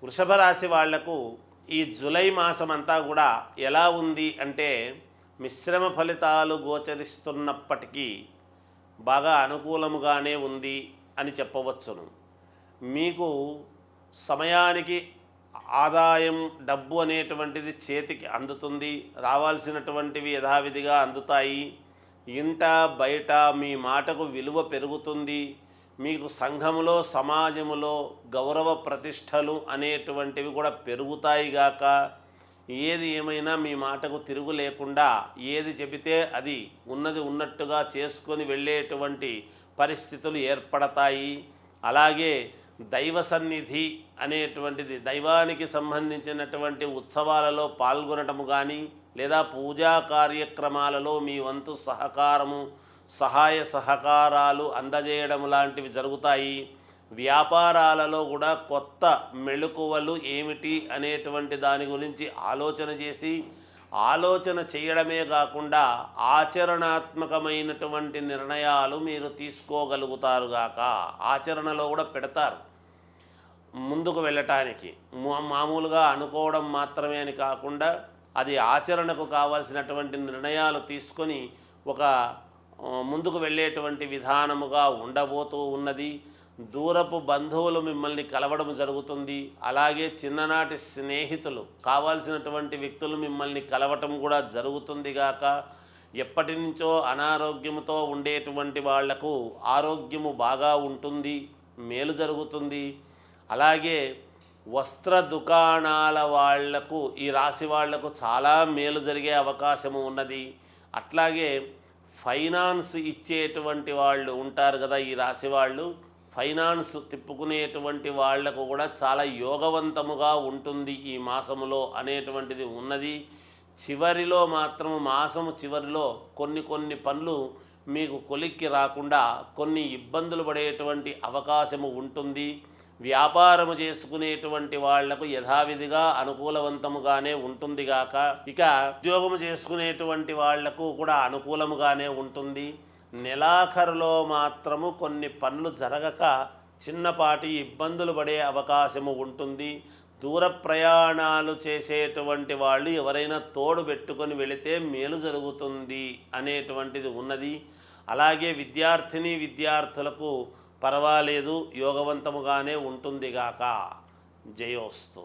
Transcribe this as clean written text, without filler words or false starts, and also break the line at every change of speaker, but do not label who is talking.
వృషభ రాశి వాళ్లకు ఈ జూలై మాసం అంతా కూడా ఎలా ఉంది అంటే మిశ్రమ ఫలితాలు గోచరిస్తున్నప్పటికీ బాగా అనుకూలముగానే ఉంది అని చెప్పవచ్చును. మీకు సమయానికి ఆదాయం డబ్బు అనేటువంటిది చేతికి అందుతుంది, రావాల్సినటువంటివి యథావిధిగా అందుతాయి. ఇంట బయట మీ మాటకు విలువ పెరుగుతుంది. మీకు సంఘములో సమాజములో గౌరవ ప్రతిష్టలు అనేటువంటివి కూడా పెరుగుతాయి గాక. ఏది ఏమైనా మీ మాటకు తిరుగు లేకుండా ఏది చెబితే అది ఉన్నది ఉన్నట్టుగా చేసుకొని వెళ్ళేటువంటి పరిస్థితులు ఏర్పడతాయి. అలాగే దైవ సన్నిధి అనేటువంటిది, దైవానికి సంబంధించినటువంటి ఉత్సవాలలో పాల్గొనటము కానీ లేదా పూజా కార్యక్రమాలలో మీ వంతు సహకారము సహాయ సహకారాలు అందజేయడం లాంటివి జరుగుతాయి. వ్యాపారాలలో కూడా కొత్త మెళుకువలు ఏమిటి అనేటువంటి దాని గురించి ఆలోచన చేసి ఆలోచన చేయడమే కాకుండా ఆచరణాత్మకమైనటువంటి నిర్ణయాలు మీరు తీసుకోగలుగుతారుగాక. ఆచరణలో కూడా పెడతారు ముందుకు వెళ్ళటానికి. మామూలుగా అనుకోవడం మాత్రమే అని కాకుండా అది ఆచరణకు కావాల్సినటువంటి నిర్ణయాలు తీసుకొని ఒక ముందుకు వెళ్ళేటువంటి విధానముగా ఉండబోతూ ఉన్నది. దూరపు బంధువులు మిమ్మల్ని కలవడం జరుగుతుంది. అలాగే చిన్ననాటి స్నేహితులు కావాల్సినటువంటి వ్యక్తులు మిమ్మల్ని కలవటం కూడా జరుగుతుంది గాక. ఎప్పటి నుంచో అనారోగ్యముతో ఉండేటువంటి వాళ్లకు ఆరోగ్యము బాగా ఉంటుంది, మేలు జరుగుతుంది. అలాగే వస్త్ర దుకాణాల వాళ్లకు, ఈ రాశి వాళ్లకు చాలా మేలు జరిగే అవకాశము ఉన్నది. అట్లాగే ఫైనాన్స్ ఇచ్చేటువంటి వాళ్ళు ఉంటారు కదా, ఈ రాశి వాళ్ళు ఫైనాన్స్ తిప్పుకునేటువంటి వాళ్లకు కూడా చాలా యోగవంతముగా ఉంటుంది ఈ మాసములో అనేటువంటిది ఉన్నది. చివరిలో మాత్రం మాసము చివరిలో కొన్ని పనులు మీకు కొలిక్కి రాకుండా కొన్ని ఇబ్బందులు పడేటువంటి అవకాశము ఉంటుంది. వ్యాపారము చేసుకునేటువంటి వాళ్లకు యథావిధిగా అనుకూలవంతముగానే ఉంటుంది గాక. ఇక ఉద్యోగము చేసుకునేటువంటి వాళ్లకు కూడా అనుకూలముగానే ఉంటుంది. నెలాఖరులో మాత్రము కొన్ని పనులు జరగక చిన్నపాటి ఇబ్బందులు పడే అవకాశము ఉంటుంది. దూర ప్రయాణాలు చేసేటువంటి వాళ్ళు ఎవరైనా తోడు పెట్టుకొని వెళితే మేలు జరుగుతుంది అనేటువంటిది ఉన్నది. అలాగే విద్యార్థులకు పర్వాలేదు, యోగవంతముగానే ఉంటుంది గాక. జయోస్తు.